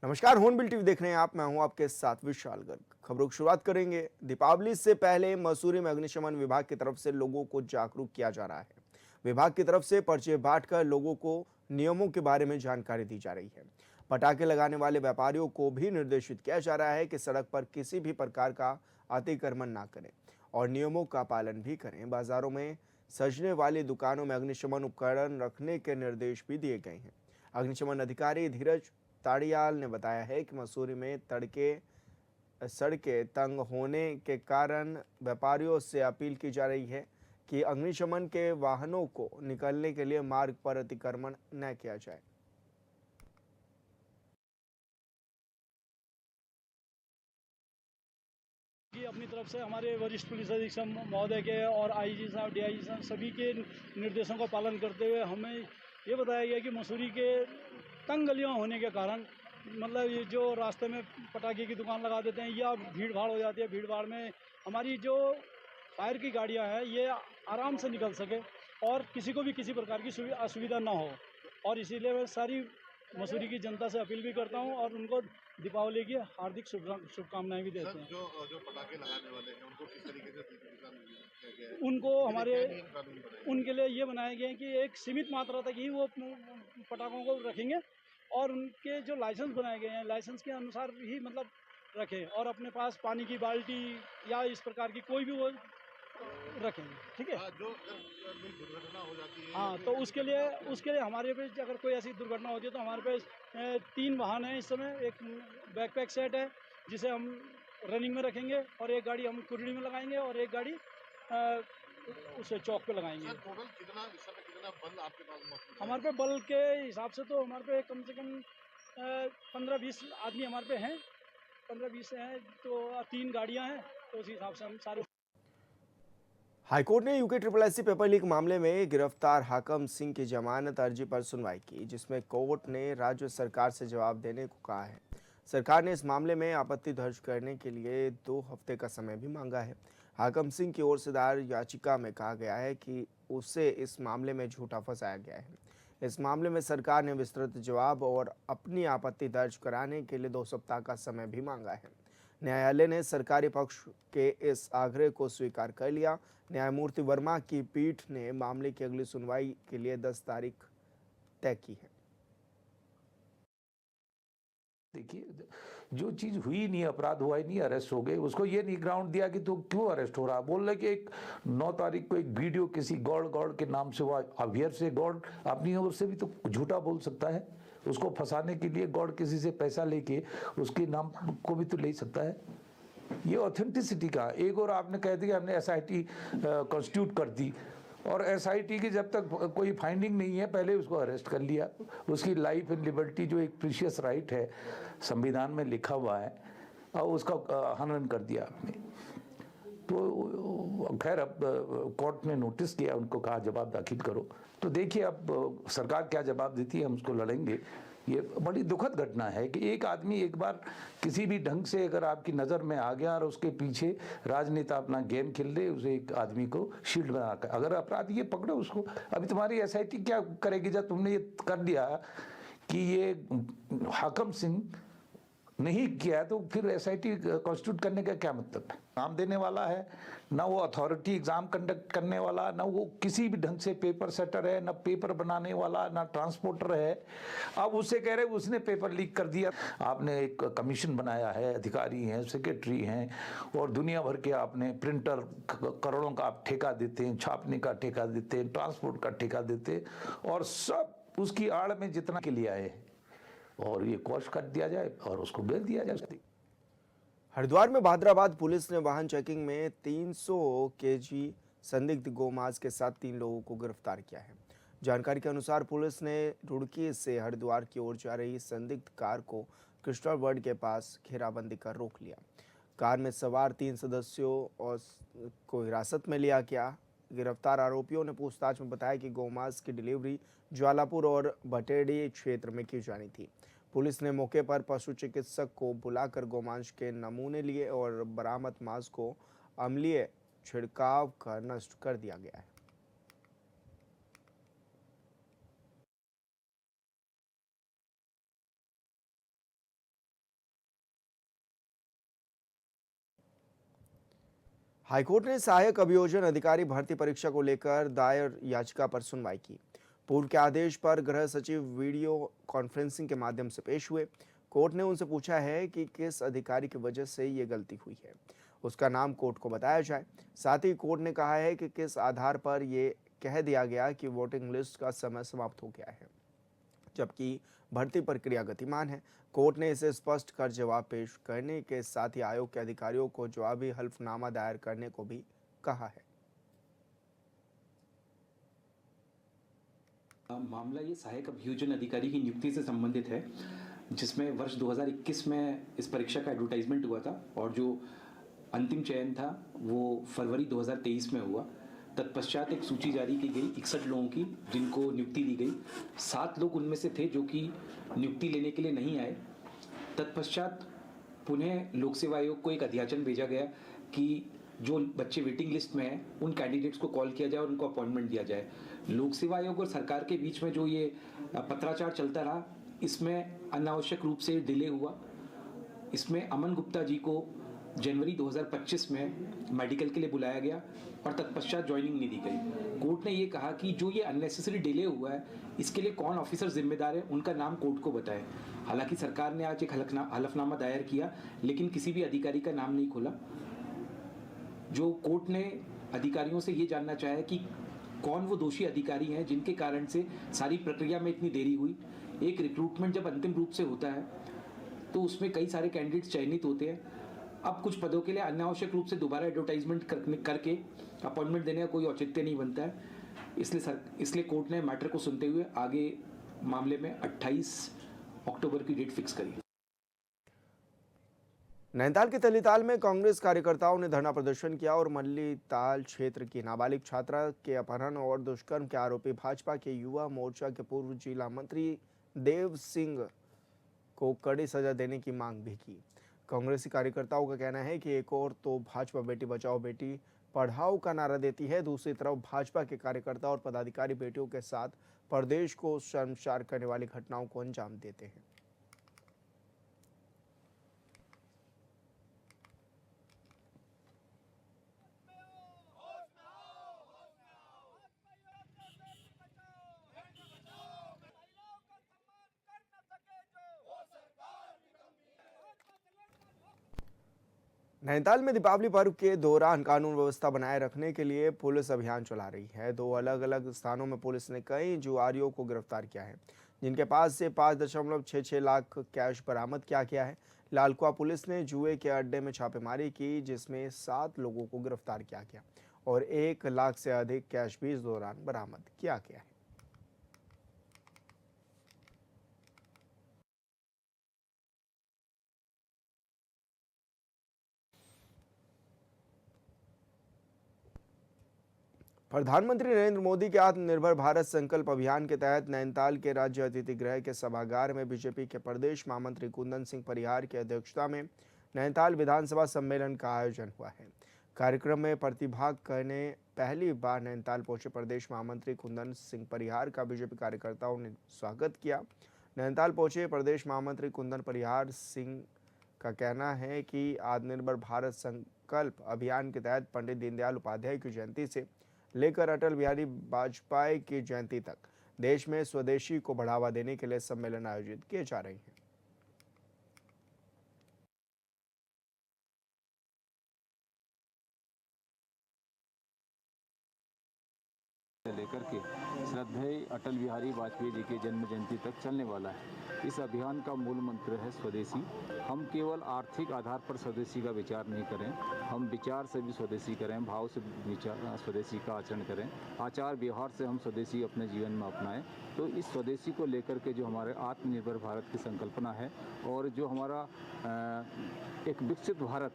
नमस्कार, hornbill TV देख रहे हैं आप। मैं हूं आपके साथ विशाल गर्ग। खबरों की शुरुआत करेंगे। दीपावली से पहले मसूरी में अग्निशमन विभाग की तरफ से लोगों को जागरूक किया जा रहा है। विभाग की तरफ से पर्चे बांटकर लोगों को नियमों के बारे में जानकारी दी जा रही है। पटाखे लगाने वाले व्यापारियों को भी निर्देशित किया जा रहा है कि सड़क पर किसी भी प्रकार का अतिक्रमण ना करें और नियमों का पालन भी करें। बाजारों में सजने वाली दुकानों में अग्निशमन उपकरण रखने के निर्देश भी दिए गए हैं। अग्निशमन अधिकारी धीरज ताड़ियाल ने बताया है कि मसूरी में सड़कें तंग होने के कारण व्यापारियों से अपील की जा रही है कि अग्निशमन के वाहनों को निकलने के लिए मार्ग पर अतिक्रमण न किया जाए। कि अपनी तरफ से हमारे वरिष्ठ पुलिस अधीक्षक महोदय के और आईजी साहब, डीआईजी साहब सभी के निर्देशों का पालन करते हुए हमें ये बताया गया कि मसूरी के तंग गलियां होने के कारण मतलब ये जो रास्ते में पटाखे की दुकान लगा देते हैं या भीड़ भाड़ हो जाती है, भीड़ भाड़ में हमारी जो फायर की गाड़ियां हैं ये आराम से निकल सके और किसी को भी किसी प्रकार की असुविधा ना हो। और इसीलिए मैं सारी मसूरी की जनता से अपील भी करता हूं और उनको दीपावली की हार्दिक शुभकामनाएं भी देते हैं। जो जो पटाखे लगाने वाले हैं उनको किस तरीके से दिशा निर्देश किया गया है? उनको हमारे क्या नियम कानून बनाए गए? उनके लिए ये बनाए गए हैं कि एक सीमित मात्रा तक ही वो पटाखों को रखेंगे और उनके जो लाइसेंस बनाए गए हैं लाइसेंस के अनुसार ही मतलब रखें और अपने पास पानी की बाल्टी या इस प्रकार की कोई भी वो रखेंगे। ठीक है। जो कोई दुर्घटना हो जाती है हाँ, तो उसके लिए हमारे पे अगर कोई ऐसी दुर्घटना होती है तो हमारे पे 3 वाहन हैं इस समय। एक बैकपैक सेट है जिसे हम रनिंग में रखेंगे और एक गाड़ी हम कुरड़ी में लगाएंगे और एक गाड़ी उसे चौक पे लगाएंगे। सर टोटल कितना इस समय कितना बल आपके पास मौजूद है? हमारे पे बल के हिसाब से तो हमारे पे कम से कम 15-20 आदमी हमारे पे हैं। 15-20 हैं तो 3 गाड़ियाँ हैं तो उस हिसाब से हम सारे। हाईकोर्ट ने यूके SSSC पेपर लीक मामले में गिरफ्तार हाकम सिंह की जमानत अर्जी पर सुनवाई की, जिसमें कोर्ट ने राज्य सरकार से जवाब देने को कहा है। सरकार ने इस मामले में आपत्ति दर्ज करने के लिए 2 हफ्ते का समय भी मांगा है। हाकम सिंह की ओर से दायर याचिका में कहा गया है कि उसे इस मामले में झूठा फंसाया गया है। इस मामले में सरकार ने विस्तृत जवाब और अपनी आपत्ति दर्ज कराने के लिए 2 सप्ताह का समय भी मांगा है। न्यायालय ने सरकारी पक्ष के इस आग्रह को स्वीकार कर लिया। न्यायमूर्ति वर्मा की पीठ ने मामले की अगली सुनवाई के लिए 10 तारीख तय की है। देखिए, जो चीज हुई नहीं, अपराध हुआ ही नहीं, अरेस्ट हो गए, उसको ये नहीं ग्राउंड दिया कि तू क्यों अरेस्ट हो रहा। बोल रहे कि एक 9 तारीख को एक वीडियो किसी गौड़ गौड़ के नाम से हुआ। अभियर से गौड़ अपनी ओर से भी तो झूठा बोल सकता है। उसको फंसाने के लिए गौड़ किसी से पैसा लेके उसके नाम को भी तो ले सकता है। ये ऑथेंटिसिटी का एक। और आपने कह दिया हमने एसआईटी कॉन्स्टिट्यूट कर दी और एसआईटी की जब तक कोई फाइंडिंग नहीं है पहले उसको अरेस्ट कर लिया। उसकी लाइफ एंड लिबर्टी जो एक प्रीशियस राइट है संविधान में लिखा हुआ है और उसका हनन कर दिया आपने। तो खैर अब कोर्ट ने नोटिस किया, उनको कहा जवाब दाखिल करो। तो देखिए अब सरकार क्या जवाब देती है, हम उसको लड़ेंगे। ये बड़ी दुखद घटना है कि एक आदमी एक बार किसी भी ढंग से अगर आपकी नज़र में आ गया और उसके पीछे राजनेता अपना गेम खेल रहे, उसे एक आदमी को शील्ड बनाकर अगर अपराधी ये पकड़ो उसको। अभी तुम्हारी एसआईटी क्या करेगी जब तुमने ये कर दिया कि ये हाकम सिंह नहीं किया है, तो फिर एसआईटी कॉन्स्टिट्यूट करने का क्या मतलब है। नाम देने वाला है ना, वो अथॉरिटी एग्जाम कंडक्ट करने वाला, ना वो किसी भी ढंग से पेपर सेटर है, ना पेपर बनाने वाला, ना ट्रांसपोर्टर है। अब उससे कह रहे उसने पेपर लीक कर दिया। आपने एक कमीशन बनाया है, अधिकारी हैं, सेक्रेटरी हैं और दुनिया भर के आपने प्रिंटर करोड़ों का आप ठेका देते हैं, छापने का ठेका देते हैं, ट्रांसपोर्ट का ठेका देते हैं और सब उसकी आड़ में जितना के लिए आए और ये कॉश कर दिया जाए और उसको बेच दिया जाए। हरिद्वार में भादराबाद पुलिस ने वाहन चेकिंग में 300 केजी संदिग्ध गोमांस के साथ 3 लोगों को गिरफ्तार किया है। जानकारी के अनुसार पुलिस ने रुड़की से हरिद्वार की ओर जा रही संदिग्ध कार को क्रिस्टल वर्ड के पास घेराबंदी कर रोक लिया। कार में सवार 3 सदस्यों को हिरासत में लिया गया। गिरफ्तार आरोपियों ने पूछताछ में बताया कि गोमांस की डिलीवरी ज्वालापुर और भटेड़ी क्षेत्र में की जानी थी। पुलिस ने मौके पर पशु चिकित्सक को बुलाकर गोमांस के नमूने लिए और बरामद मांस को अम्लीय छिड़काव कर नष्ट कर दिया गया है। हाईकोर्ट ने सहायक अभियोजन अधिकारी भर्ती परीक्षा को लेकर दायर याचिका पर सुनवाई की। पूर्व के आदेश पर गृह सचिव वीडियो कॉन्फ्रेंसिंग के माध्यम से पेश हुए। कोर्ट ने उनसे पूछा है कि किस अधिकारी की वजह से ये गलती हुई है, उसका नाम कोर्ट को बताया जाए। साथ ही कोर्ट ने कहा है कि किस आधार पर ये कह दिया गया कि वोटिंग लिस्ट का समय समाप्त हो गया है, जबकि भर्ती प्रक्रिया गतिमान है। कोर्ट ने इसे स्पष्ट कर जवाब पेश करने के साथ ही आयोग के अधिकारियों को जवाबी हल्फनामा दायर करने को भी कहा है। मामला ये सहायक अभियोजन अधिकारी की नियुक्ति से संबंधित है, जिसमें वर्ष 2021 में इस परीक्षा का एडवर्टाइजमेंट हुआ था और जो अंतिम चयन था वो फरवरी 2023 में हुआ। तत्पश्चात एक सूची जारी की गई 61 लोगों की, जिनको नियुक्ति दी गई। 7 लोग उनमें से थे जो कि नियुक्ति लेने के लिए नहीं आए। तत्पश्चात पुनः लोक सेवा आयोग को एक अध्याचन भेजा गया कि जो बच्चे वेटिंग लिस्ट में हैं उन कैंडिडेट्स को कॉल किया जाए और उनको अपॉइंटमेंट दिया जाए। लोक सेवा आयोग और सरकार के बीच में जो ये पत्राचार चलता रहा, इसमें अनावश्यक रूप से डिले हुआ। इसमें अमन गुप्ता जी को जनवरी 2025 में मेडिकल के लिए बुलाया गया और तत्पश्चात ज्वाइनिंग नहीं दी गई। कोर्ट ने ये कहा कि जो ये अननेसेसरी डिले हुआ है, इसके लिए कौन ऑफिसर जिम्मेदार है, उनका नाम कोर्ट को बताए। हालांकि सरकार ने आज एक हलफनामा दायर किया, लेकिन किसी भी अधिकारी का नाम नहीं खोला। जो कोर्ट ने अधिकारियों से ये जानना चाहा है कि कौन वो दोषी अधिकारी हैं जिनके कारण से सारी प्रक्रिया में इतनी देरी हुई। एक रिक्रूटमेंट जब अंतिम रूप से होता है तो उसमें कई सारे कैंडिडेट्स चयनित होते हैं। अब कुछ पदों के लिए अनावश्यक रूप से दोबारा एडवर्टाइजमेंट करके अपॉइंटमेंट देने का कोई औचित्य नहीं बनता है। इसलिए कोर्ट ने मैटर को सुनते हुए आगे मामले में 28 अक्टूबर की डेट फिक्स करी। नैनीताल के तलीताल में कांग्रेस कार्यकर्ताओं ने धरना प्रदर्शन किया और मल्लीताल क्षेत्र की नाबालिग छात्रा के अपहरण और दुष्कर्म के आरोपी भाजपा के युवा मोर्चा के पूर्व जिला मंत्री देव सिंह को कड़ी सजा देने की मांग भी की। कांग्रेसी कार्यकर्ताओं का कहना है कि एक और तो भाजपा बेटी बचाओ बेटी पढ़ाओ का नारा देती है, दूसरी तरफ भाजपा के कार्यकर्ता और पदाधिकारी बेटियों के साथ प्रदेश को शर्मसार करने वाली घटनाओं को अंजाम देते हैं। नैनीताल में दीपावली पर्व के दौरान कानून व्यवस्था बनाए रखने के लिए पुलिस अभियान चला रही है। 2 अलग-अलग स्थानों में पुलिस ने कई जुआरियों को गिरफ्तार किया है, जिनके पास से 5.66 लाख कैश बरामद किया गया है। लालकुआ पुलिस ने जुए के अड्डे में छापेमारी की, जिसमें 7 लोगों को गिरफ्तार किया गया और 1 लाख से अधिक कैश भी इस दौरान बरामद किया गया है। प्रधानमंत्री नरेंद्र मोदी के आत्मनिर्भर भारत संकल्प अभियान के तहत नैनीताल के राज्य अतिथि गृह के सभागार में बीजेपी के प्रदेश महामंत्री कुंदन सिंह परिहार की अध्यक्षता में नैनीताल विधानसभा सम्मेलन का आयोजन हुआ है। कार्यक्रम में प्रतिभाग करने पहली बार नैनीताल पहुंचे प्रदेश महामंत्री कुंदन सिंह परिहार का बीजेपी कार्यकर्ताओं ने स्वागत किया। नैनीताल पहुंचे प्रदेश महामंत्री कुंदन परिहार सिंह का कहना है कि आत्मनिर्भर भारत संकल्प अभियान के तहत पंडित दीनदयाल उपाध्याय की जयंती से लेकर अटल बिहारी वाजपेयी की जयंती तक देश में स्वदेशी को बढ़ावा देने के लिए सम्मेलन आयोजित किए जा रहे हैं। लेकर के श्रद्धेय अटल बिहारी वाजपेयी जी के जन्म जयंती तक चलने वाला है। इस अभियान का मूल मंत्र है स्वदेशी। हम केवल आर्थिक आधार पर स्वदेशी का विचार नहीं करें, हम विचार से भी स्वदेशी करें, भाव से विचार स्वदेशी का आचरण करें, आचार व्यवहार से हम स्वदेशी अपने जीवन में अपनाएं। तो इस स्वदेशी को लेकर के जो हमारे आत्मनिर्भर भारत की संकल्पना है और जो हमारा एक विकसित भारत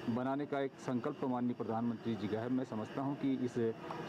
बनाने का एक संकल्प माननीय प्रधानमंत्री जी का है, मैं समझता हूं कि इस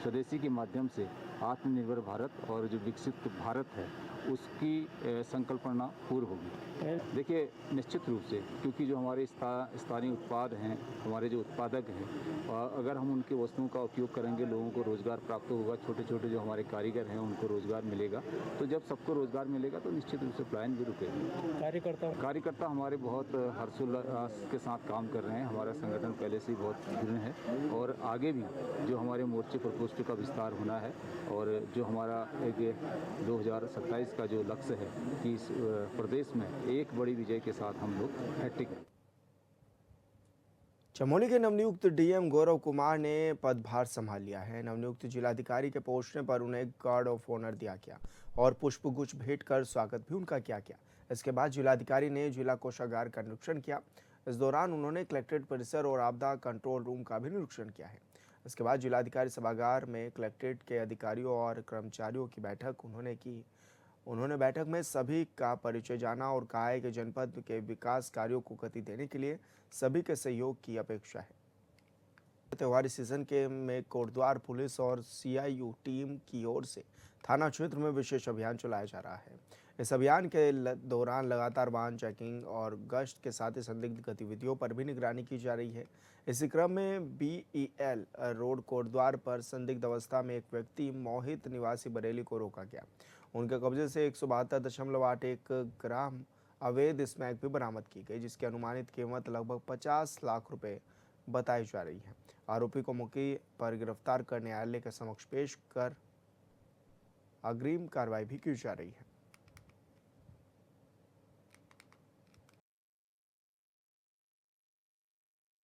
स्वदेशी के माध्यम से आत्मनिर्भर भारत और जो विकसित भारत है उसकी संकल्पना पूर्ण होगी। देखिए, निश्चित रूप से, क्योंकि जो हमारे स्थानीय उत्पाद हैं, हमारे जो उत्पादक हैं, अगर हम उनकी वस्तुओं का उपयोग करेंगे, लोगों को रोज़गार प्राप्त होगा, छोटे छोटे जो हमारे कारीगर हैं उनको रोज़गार मिलेगा। तो जब सबको रोज़गार मिलेगा तो निश्चित रूप से पलायन भी रुकेगा। कार्यकर्ता हमारे बहुत हर्षोल्लास के साथ काम कर रहे हैं। हमारा संगठन पहले से ही बहुत दृढ़ है और आगे भी जो हमारे मोर्चे प्रकोष्ठ का विस्तार होना है और जो हमारा एक 2027 का जो लक्ष्य है कि इस प्रदेश में एक बड़ी विजय के साथ हम लोग हैट्रिक करें। चमोली के नवनियुक्त डीएम गौरव कुमार ने पदभार संभाल लिया है। नवनियुक्त जिलाधिकारी के पहुंचने पर उन्हें गार्ड ऑफ ऑनर दिया गया और पुष्पगुच्छ भेंट कर स्वागत भी उनका किया गया। इसके बाद जिलाधिकारी ने जिला कोषागार का निरीक्षण किया। इस दौरान उन्होंने कलेक्ट्रेट परिसर और आपदा कंट्रोल रूम का भी निरीक्षण किया है। इसके बाद जिलाधिकारी सभागार में कलेक्ट्रेट के अधिकारियों और कर्मचारियों की बैठक उन्होंने की। उन्होंने बैठक में सभी का परिचय जाना और कहा है कि जनपद के विकास कार्यों को गति देने के लिए सभी के सहयोग की अपेक्षा है। त्योहारी सीजन के में कोटद्वार पुलिस और सीआईयू टीम की ओर से थाना क्षेत्र में विशेष अभियान चलाया जा रहा है। इस अभियान के दौरान लगातार वाहन चेकिंग और गश्त के साथ ही संदिग्ध गतिविधियों पर भी निगरानी की जा रही है। इसी क्रम में बीईएल रोड कोटद्वार पर संदिग्ध अवस्था में एक व्यक्ति मोहित निवासी बरेली को रोका गया। उनके कब्जे से 172.81 ग्राम अवैध स्मैक भी बरामद की गई, जिसकी अनुमानित कीमत लगभग 50 लाख रुपए बताई जा रही है। आरोपी को मौके पर गिरफ्तार कर न्यायालय के समक्ष पेश कर अग्रिम कार्रवाई भी की जा रही है।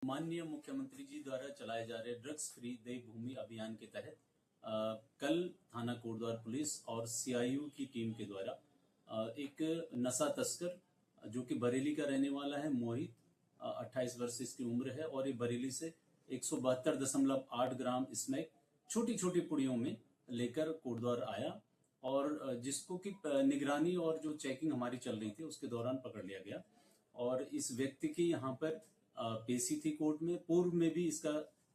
माननीय मुख्यमंत्री जी द्वारा चलाए जा रहे ड्रग्स फ्री देवभूमि अभियान के तहत कल थाना कोटद्वार पुलिस और सीआईयू की टीम के द्वारा एक नशा तस्कर जो कि बरेली का रहने वाला है, मोहित 28 वर्ष इसकी उम्र है और ये बरेली से 172.8 ग्राम स्मैक छोटी छोटी पुड़ियों में लेकर कोटद्वार आया और जिसको कि निगरानी और जो चेकिंग हमारी चल रही थी उसके दौरान पकड़ लिया गया। और इस व्यक्ति की यहाँ पर पेशी थी कोर्ट में। पूर्व में भी इसका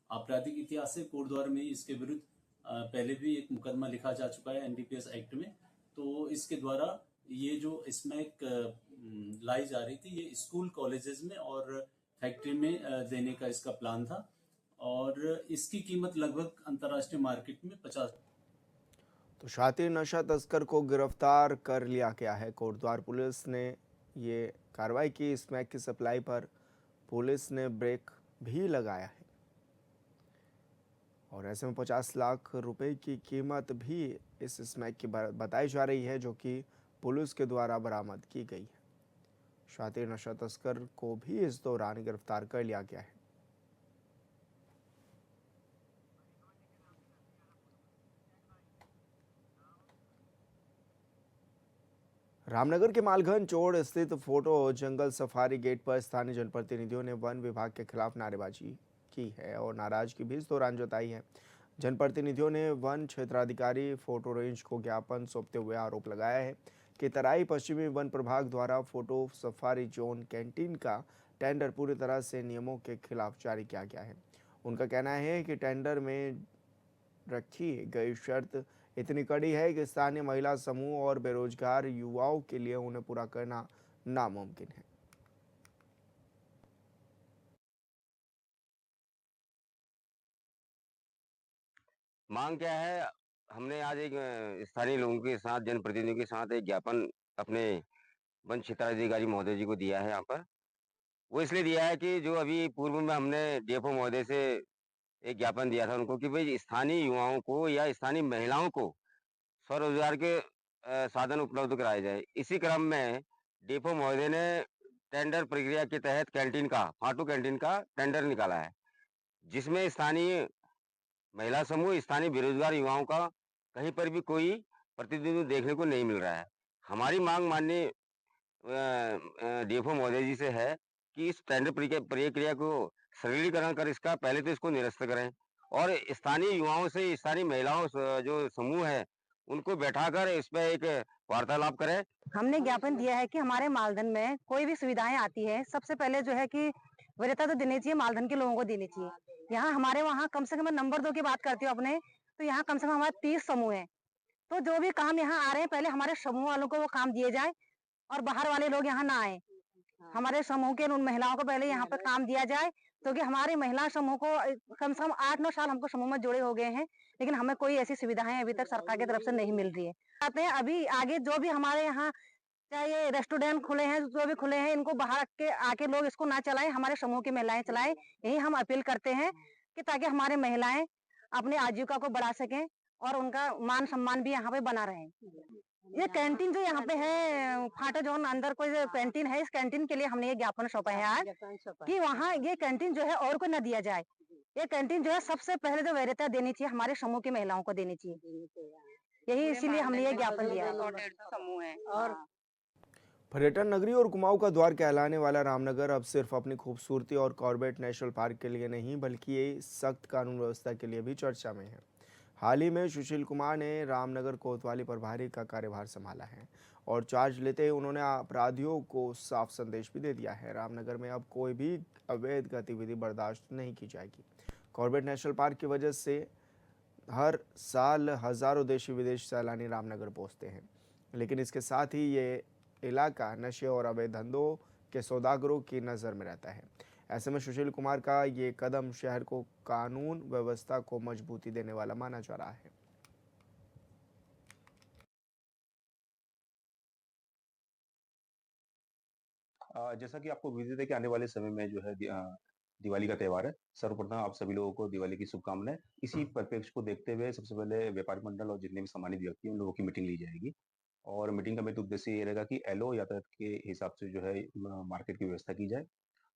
आपराधिक इतिहास है। कोटद्वार में इसके विरुद्ध पहले भी एक मुकदमा लिखा जा चुका है एनडीपीएस एक्ट में। तो इसके द्वारा ये जो स्मैक लाई जा रही थी ये स्कूल कॉलेजेस में और फैक्ट्री में देने का इसका प्लान था और इसकी कीमत लगभग अंतर्राष्ट्रीय मार्केट में 50। तो शातिर नशा तस्कर को गिरफ्तार कर लिया गया है। कोटद्वार पुलिस ने ये कार्रवाई की। स्मैक की सप्लाई पर पुलिस ने ब्रेक भी लगाया है और ऐसे में 50 लाख रुपए की कीमत भी इस स्मैक की बताई जा रही है, जो कि पुलिस के द्वारा बरामद की गई है। शातिर नशा तस्कर को भी इस दौरान गिरफ्तार कर लिया गया है। रामनगर के मालघन चौड़ स्थित फोटो जंगल सफारी गेट पर स्थानीय जनप्रतिनिधियों ने वन विभाग के खिलाफ नारेबाजी की है और नाराजगी भी इस दौरान जताई है। जनप्रतिनिधियों ने वन क्षेत्राधिकारी फोटो रेंज को ज्ञापन सौंपते हुए आरोप लगाया है कि तराई पश्चिमी वन प्रभाग द्वारा फोटो सफारी जोन कैंटीन का टेंडर पूरी तरह से नियमों के खिलाफ जारी किया गया है। उनका कहना है कि टेंडर में रखी गई शर्त इतनी कड़ी है कि स्थानीय महिला समूह और बेरोजगार युवाओं के लिए उन्हें पूरा करना नामुमकिन है। मांग क्या है? हमने आज एक स्थानीय लोगों के साथ, जनप्रतिनिधियों के साथ एक ज्ञापन अपने वन क्षेत्राधिकारी महोदय जी को दिया है। यहाँ पर वो इसलिए दिया है कि जो अभी पूर्व में हमने डीएफओ महोदय से एक ज्ञापन दिया था उनको कि भाई स्थानीय युवाओं को या स्थानीय महिलाओं को स्वरोजगार के साधन उपलब्ध कराए जाए। इसी क्रम में डीएफओ महोदय ने टेंडर प्रक्रिया के तहत कैंटीन का, फाटू कैंटीन का टेंडर निकाला है, जिसमें स्थानीय महिला समूह, स्थानीय बेरोजगार युवाओं का कहीं पर भी कोई प्रतिनिधित्व देखने को नहीं मिल रहा है। हमारी मांग माननीय डीएफओ महोदय जी से है कि इस टेंडर प्रक्रिया को सरलीकरण कर इसका पहले तो इसको निरस्त करें और स्थानीय युवाओं से, स्थानीय महिलाओं जो समूह है उनको बैठाकर इस पे एक वार्तालाप करें। हमने ज्ञापन दिया है कि हमारे मालधन में कोई भी सुविधाएं आती है, सबसे पहले जो है कि वरीयता तो देनी चाहिए, मालधन के लोगों को देनी चाहिए। यहाँ हमारे वहाँ कम से कम, नंबर 2 की बात करती हूँ अपने, तो यहाँ कम से कम हमारे 30 समूह है। तो जो भी काम यहाँ आ रहे हैं पहले हमारे समूह वालों को वो काम दिए जाए और बाहर वाले लोग यहाँ ना आए। हमारे समूह के उन महिलाओं को पहले यहाँ पर काम दिया जाए, क्योंकि हमारे महिला समूह को कम से कम 8-9 साल हमको समूह में जुड़े हो गए हैं, लेकिन हमें कोई ऐसी सुविधाएं अभी तक सरकार की तरफ से नहीं मिल रही है। आते हैं अभी आगे जो भी हमारे यहाँ चाहे ये रेस्टोरेंट खुले हैं, जो भी खुले हैं, इनको बाहर के आके लोग इसको ना चलाएं, हमारे समूह की महिलाएं चलाएं। यही हम अपील करते हैं कि ताकि हमारे महिलाएं अपनी आजीविका को बढ़ा सकें और उनका मान सम्मान भी यहाँ पे बना रहे। ये कैंटीन जो यहाँ पे है फाटा जोन अंदर कोई कैंटीन है, इस कैंटीन के लिए हमने ये ज्ञापन सौंपा है आज कि वहाँ ये कैंटीन जो है और को न दिया जाए। ये कैंटीन जो है सबसे पहले जो वरीयता देनी चाहिए हमारे समूह की महिलाओं को देनी चाहिए। यही इसीलिए हमने ये ज्ञापन दिया है। समूह है और पर्यटन नगरी और कुमाऊं का द्वार कहलाने वाला रामनगर अब सिर्फ अपनी खूबसूरती और कॉर्बेट नेशनल पार्क के लिए नहीं बल्कि ये सख्त कानून व्यवस्था के लिए भी चर्चा में है। हाल ही में सुशील कुमार ने रामनगर कोतवाली प्रभारी का कार्यभार संभाला है और चार्ज लेते ही उन्होंने अपराधियों को साफ संदेश भी दे दिया है। रामनगर में अब कोई भी अवैध गतिविधि बर्दाश्त नहीं की जाएगी। कॉर्बेट नेशनल पार्क की वजह से हर साल हजारों देशी विदेशी सैलानी रामनगर पहुंचते हैं, लेकिन इसके साथ ही ये इलाका नशे और अवैध धंधों के सौदागरों की नज़र में रहता है। ऐसे में सुशील कुमार का ये कदम शहर को कानून व्यवस्था को मजबूती देने वाला माना जा रहा है। जैसा कि आपको विदित है कि आने वाले समय में जो है दिवाली का त्यौहार है। सर्वप्रथम आप सभी लोगों को दिवाली की शुभकामनाएं। इसी परिप्रेक्ष्य को देखते हुए सबसे पहले व्यापारी मंडल और जितने भी सम्मानित व्यक्ति हैं उन लोगों की मीटिंग ली जाएगी और मीटिंग का मेन उद्देश्य ये रहेगा कि एलओ यातायात के हिसाब से जो है मार्केट की व्यवस्था की जाए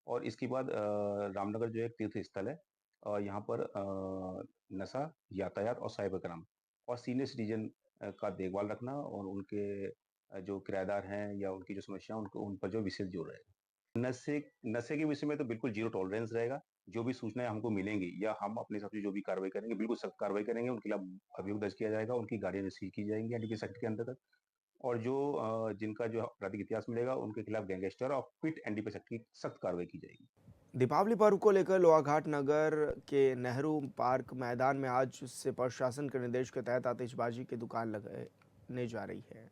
और इसके बाद रामनगर जो एक तीर्थ स्थल है और यहाँ पर नशा, यातायात और साइबर क्राइम और सीनियर सिटीजन का देखभाल रखना और उनके जो किराएदार हैं या उनकी जो समस्या उनको उन पर जो विशेष जोर रहेगा। नशे के विषय में तो बिल्कुल जीरो टॉलरेंस रहेगा। जो भी सूचनाएं हमको मिलेंगी या हम अपने हिसाब से जो भी कार्रवाई करेंगे बिल्कुल सख्त कार्रवाई करेंगे। उनके खिलाफ अभियोग दर्ज किया जाएगा, उनकी गाड़ियां सीज की जाएंगी एनडीपीएस एक्ट के अंतर्गत और जो जिनका जो आपराधिक इतिहास मिलेगा उनके खिलाफ गैंगस्टर और फिट एनडीपीएस एक्ट की सख्त कार्रवाई की जाएगी। दीपावली पर्व को लेकर लोहाघाट नगर के नेहरू पार्क मैदान में आज से प्रशासन के निर्देश के तहत आतिशबाजी की दुकान लगाने जा रही है।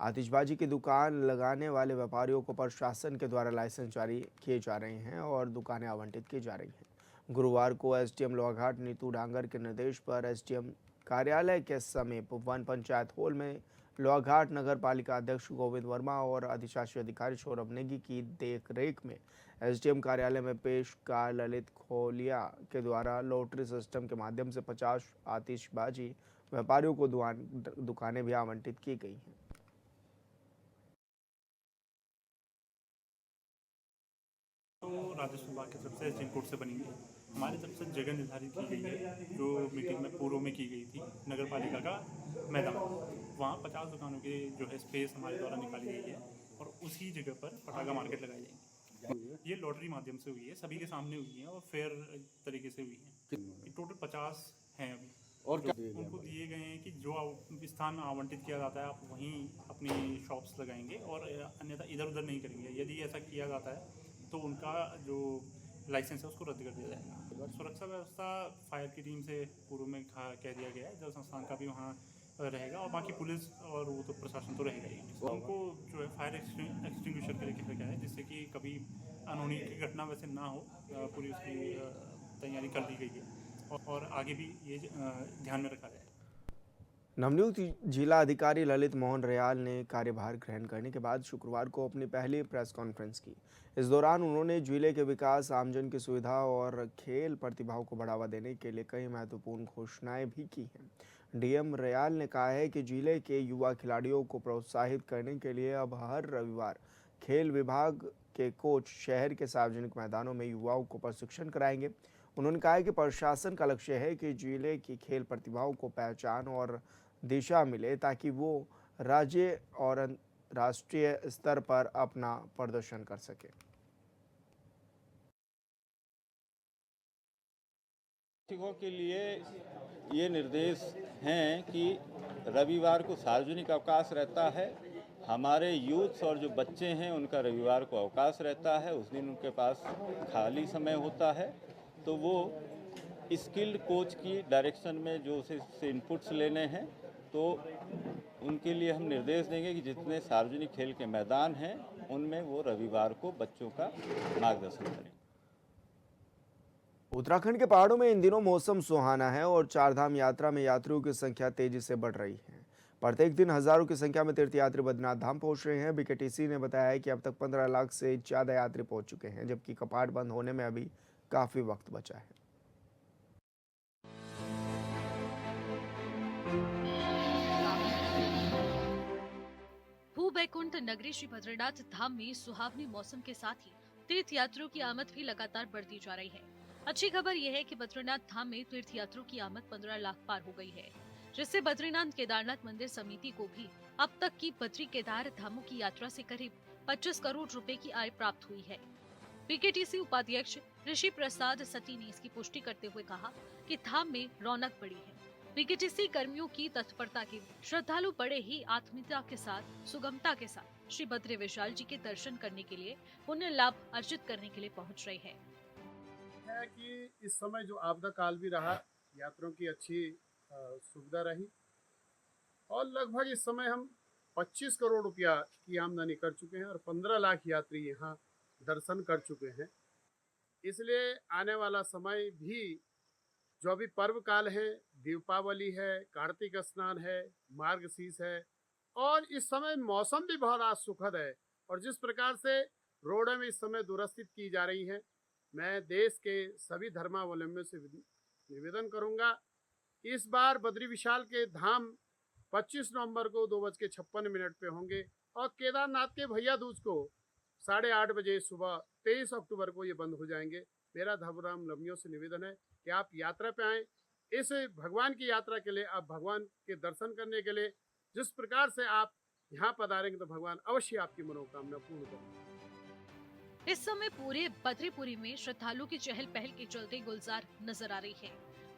आतिशबाजी की दुकान लगाने वाले व्यापारियों को प्रशासन के द्वारा लाइसेंस जारी किए जा रहे हैं और दुकानें आवंटित की जा रही हैं। गुरुवार को एसडीएम लोहाघाट नीतू डांगर के निर्देश पर एसडीएम कार्यालय के समीप वन पंचायत हॉल में लोहाघाट नगर पालिका अध्यक्ष गोविंद वर्मा और अधिशासी अधिकारी सौरभ नेगी की देखरेख में एसडीएम कार्यालय में पेश कार ललित खोलिया के द्वारा लॉटरी सिस्टम के माध्यम से 50 आतिशबाजी व्यापारियों को दुकानें भी आवंटित की गई हैं। तो राजस्व विभाग की तरफ से एसडीएम कोर्ट से बनी है। हमारी तरफ से जगह निर्धारित की गई है जो मीटिंग में पूर्व में की गई थी। नगर पालिका का मैदान, वहाँ 50 दुकानों की जो है स्पेस हमारे द्वारा निकाली गई है और उसी जगह पर पटाखा मार्केट लगाई जाएगी। ये लॉटरी माध्यम से हुई है, सभी के सामने हुई है और फेयर तरीके से हुई है। टोटल 50 हैं अभी और उनको दिए गए हैं कि जो स्थान आवंटित किया जाता है आप वहीं अपनी शॉप्स लगाएंगे और अन्यथा इधर उधर नहीं करेंगे। यदि ऐसा किया जाता है तो उनका जो लाइसेंस है उसको रद्द कर दिया जाएगा। सुरक्षा व्यवस्था फायर की टीम से पूर्व में कह दिया गया है, जल संस्थान का भी वहाँ रहेगा और बाकी पुलिस और वो तो प्रशासन तो रहेगा ही। उनको जो है फायर एक्सटिंग्विशर के लिए कहा है जिससे कि कभी अनहोनी की घटना वैसे ना हो, पूरी उसकी तैयारी कर ली गई है और आगे भी ये ध्यान में रखा जाए। नवनियुक्त जिला अधिकारी ललित मोहन रयाल ने कार्यभार ग्रहण करने के बाद शुक्रवार को अपनी पहली प्रेस कॉन्फ्रेंस की। इस दौरान उन्होंने जिले के विकास, आमजन की सुविधा और खेल प्रतिभाओं को बढ़ावा देने के लिए कई महत्वपूर्ण घोषणाएं भी की हैं। डीएम रयाल ने कहा है कि जिले के युवा खिलाड़ियों को प्रोत्साहित करने के लिए अब हर रविवार खेल विभाग के कोच शहर के सार्वजनिक मैदानों में युवाओं को प्रशिक्षण कराएंगे। उन्होंने कहा है कि प्रशासन का लक्ष्य है कि जिले की खेल प्रतिभाओं को पहचान और दिशा मिले ताकि वो राज्य और राष्ट्रीय स्तर पर अपना प्रदर्शन कर सके। शिक्षकों के लिए ये निर्देश हैं कि रविवार को सार्वजनिक अवकाश रहता है। हमारे यूथ और जो बच्चे हैं उनका रविवार को अवकाश रहता है, उस दिन उनके पास खाली समय होता है तो वो स्किल्ड कोच की डायरेक्शन में जो उसे इनपुट्स लेने हैं तो उनके लिए हम निर्देश देंगे कि जितने सार्वजनिक खेल के मैदान हैं उनमें वो रविवार को बच्चों का मार्गदर्शन करें। उत्तराखंड के पहाड़ों में इन दिनों मौसम सुहाना है और चारधाम यात्रा में यात्रियों की संख्या तेजी से बढ़ रही है। प्रत्येक दिन हजारों की संख्या में तीर्थयात्री बद्रीनाथ धाम पहुंच रहे हैं। बीकेटीसी ने बताया है कि अब तक 15 लाख से ज्यादा यात्री पहुंच चुके हैं, जबकि कपाट बंद होने में अभी काफी वक्त बचा है। भूवैकुंठ नगरी श्री बद्रीनाथ धाम में सुहावनी मौसम के साथ ही तीर्थ यात्रियों की आमद भी लगातार बढ़ती जा रही है। अच्छी खबर यह है कि बद्रीनाथ धाम में तीर्थ यात्रियों की आमद 15 लाख पार हो गई है, जिससे बद्रीनाथ केदारनाथ मंदिर समिति को भी अब तक की बद्री केदार धामों की यात्रा से करीब 25 करोड़ रुपए की आय प्राप्त हुई है। बीकेटीसी उपाध्यक्ष ऋषि प्रसाद सती ने इसकी पुष्टि करते हुए कहा कि धाम में रौनक बढ़ी है। बीकेटीसी कर्मियों की तत्परता के श्रद्धालु बड़े ही आत्मीयता के साथ सुगमता के साथ श्री बद्री विशाल जी के दर्शन करने के लिए पुण्य लाभ अर्जित करने के लिए पहुंच रहे हैं। है कि इस समय जो आपदा काल भी रहा, यात्रियों की अच्छी सुविधा रही और लगभग इस समय हम 25 करोड़ रुपया की आमदनी कर चुके हैं और 15 लाख यात्री यहाँ दर्शन कर चुके हैं। इसलिए आने वाला समय भी जो अभी पर्व काल है, दीपावली है, कार्तिक स्नान है, मार्गशीर्ष है और इस समय मौसम भी बहुत आज सुखद है और जिस प्रकार से रोडें में इस समय दुरुस्ती की जा रही हैं, मैं देश के सभी धर्मावलंबियों से निवेदन करूंगा कि इस बार बद्री विशाल के धाम 25 नवंबर को 2:56 पे होंगे और केदारनाथ के भैया दूज को 8:30 बजे सुबह 23 अक्टूबर को ये बंद हो जाएंगे। मेरा धर्मावलंबियों से निवेदन है कि आप यात्रा पे आएँ, इस भगवान की यात्रा के लिए, आप भगवान के दर्शन करने के लिए जिस प्रकार से आप यहाँ पधारेंगे तो भगवान अवश्य आपकी मनोकामना पूर्ण करेंगे। इस समय पूरे बद्रीपुरी में श्रद्धालुओं की चहल पहल के चलते गुलजार नजर आ रही है।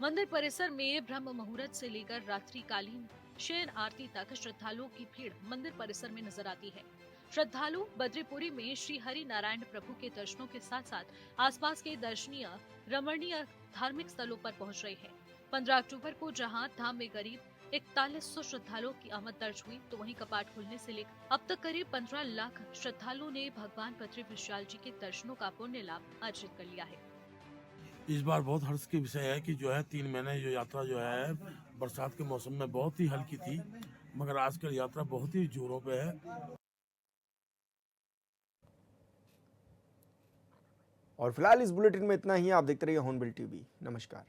मंदिर परिसर में ब्रह्म मुहूर्त से लेकर रात्रिकालीन शयन आरती तक श्रद्धालुओं की भीड़ मंदिर परिसर में नजर आती है। श्रद्धालु बद्रीपुरी में श्री हरि नारायण प्रभु के दर्शनों के साथ साथ आसपास के दर्शनीय रमणीय धार्मिक स्थलों पर पहुंच रहे हैं। 15 अक्टूबर को जहां धाम में करीब 4100 श्रद्धालुओं की आमद दर्ज हुई, तो वहीं कपाट खुलने से लेकर अब तक करीब 15 लाख श्रद्धालुओं ने भगवान बद्री विशाल जी के दर्शनों का पुण्य लाभ अर्जित कर लिया है। इस बार बहुत हर्ष की विषय है कि जो है 3 महीने जो यात्रा जो है बरसात के मौसम में बहुत ही हल्की थी, मगर आजकल यात्रा बहुत ही जोरों पे है। और फिलहाल इस बुलेटिन में इतना ही। आप देखते रहिए हॉर्नबिल टीवी। नमस्कार।